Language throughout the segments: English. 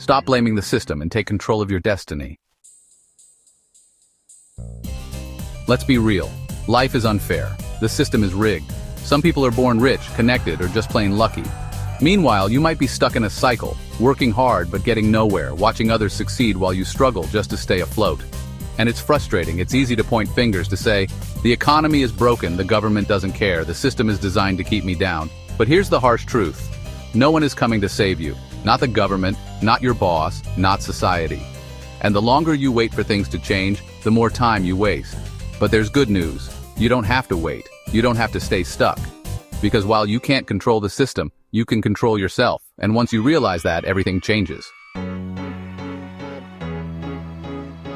Stop blaming the system and take control of your destiny. Let's be real. Life is unfair. The system is rigged. Some people are born rich, connected, or just plain lucky. Meanwhile, you might be stuck in a cycle, working hard but getting nowhere, watching others succeed while you struggle just to stay afloat. And it's frustrating. It's easy to point fingers to say, the economy is broken, the government doesn't care, the system is designed to keep me down. But here's the harsh truth. No one is coming to save you. Not the government, not your boss, not society. And the longer you wait for things to change, the more time you waste. But there's good news. You don't have to wait. You don't have to stay stuck. Because while you can't control the system, you can control yourself. And once you realize that, everything changes.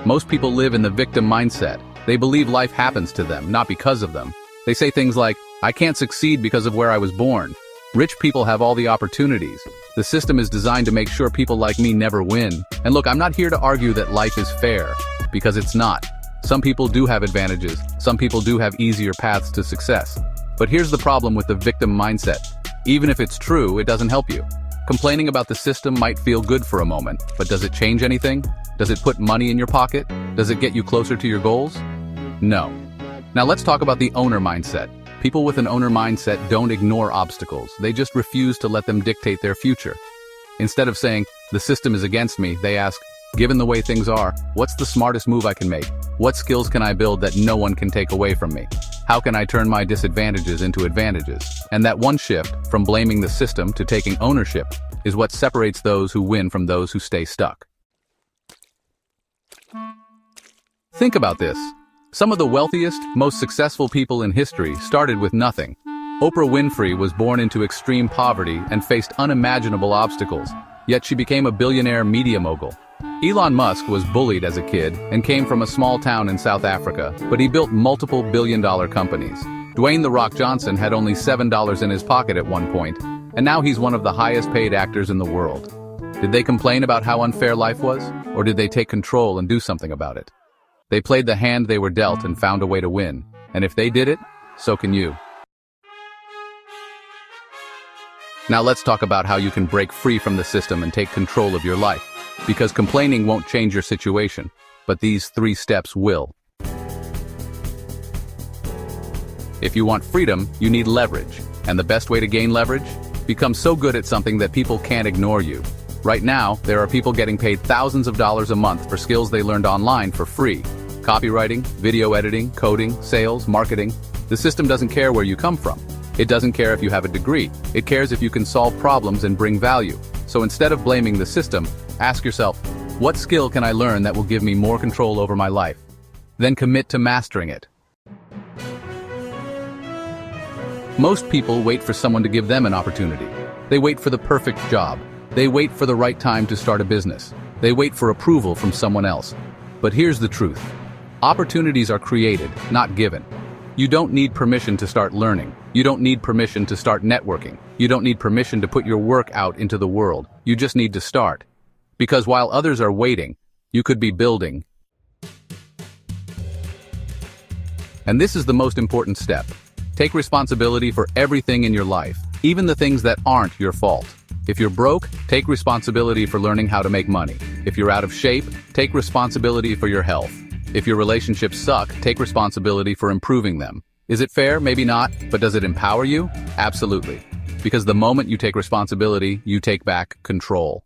Most people live in the victim mindset. They believe life happens to them, not because of them. They say things like, I can't succeed because of where I was born. Rich people have all the opportunities. The system is designed to make sure people like me never win. And look, I'm not here to argue that life is fair, because it's not. Some people do have advantages. Some people do have easier paths to success. But here's the problem with the victim mindset. Even if it's true, it doesn't help you. Complaining about the system might feel good for a moment, but does it change anything? Does it put money in your pocket? Does it get you closer to your goals? No. Now let's talk about the owner mindset. People with an owner mindset don't ignore obstacles. They just refuse to let them dictate their future. Instead of saying, the system is against me, they ask, given the way things are, what's the smartest move I can make? What skills can I build that no one can take away from me? How can I turn my disadvantages into advantages? And that one shift, from blaming the system to taking ownership, is what separates those who win from those who stay stuck. Think about this. Some of the wealthiest, most successful people in history started with nothing. Oprah Winfrey was born into extreme poverty and faced unimaginable obstacles, yet she became a billionaire media mogul. Elon Musk was bullied as a kid and came from a small town in South Africa, but he built multiple billion-dollar companies. Dwayne "The Rock" Johnson had only $7 in his pocket at one point, and now he's one of the highest-paid actors in the world. Did they complain about how unfair life was, or did they take control and do something about it? They played the hand they were dealt and found a way to win. And if they did it, so can you. Now let's talk about how you can break free from the system and take control of your life. Because complaining won't change your situation, but these 3 steps will. If you want freedom, you need leverage. And the best way to gain leverage? Become so good at something that people can't ignore you. Right now, there are people getting paid thousands of dollars a month for skills they learned online for free. Copywriting, video editing, coding, sales, marketing. The system doesn't care where you come from. It doesn't care if you have a degree. It cares if you can solve problems and bring value. So instead of blaming the system, ask yourself, what skill can I learn that will give me more control over my life? Then commit to mastering it. Most people wait for someone to give them an opportunity. They wait for the perfect job. They wait for the right time to start a business. They wait for approval from someone else. But here's the truth. Opportunities are created, not given. You don't need permission to start learning. You don't need permission to start networking. You don't need permission to put your work out into the world. You just need to start. Because while others are waiting, you could be building. And this is the most important step. Take responsibility for everything in your life, even the things that aren't your fault. If you're broke, take responsibility for learning how to make money. If you're out of shape, take responsibility for your health. If your relationships suck, take responsibility for improving them. Is it fair? Maybe not, but does it empower you? Absolutely. Because the moment you take responsibility, you take back control.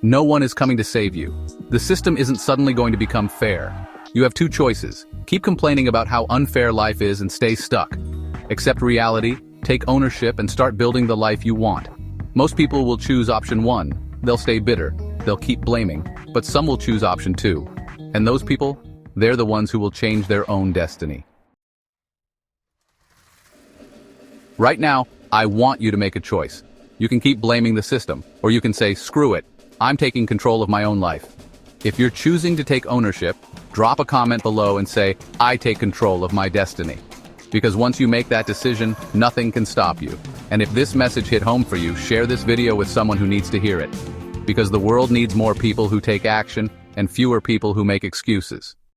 No one is coming to save you. The system isn't suddenly going to become fair. You have 2 choices. Keep complaining about how unfair life is and stay stuck. Accept reality, take ownership, and start building the life you want. Most people will choose option 1. They'll stay bitter. They'll keep blaming. But some will choose option 2. And those people, they're the ones who will change their own destiny. Right now, I want you to make a choice. You can keep blaming the system, or you can say, screw it. I'm taking control of my own life. If you're choosing to take ownership, drop a comment below and say, I take control of my destiny. Because once you make that decision, nothing can stop you. And if this message hit home for you, share this video with someone who needs to hear it. Because the world needs more people who take action and fewer people who make excuses.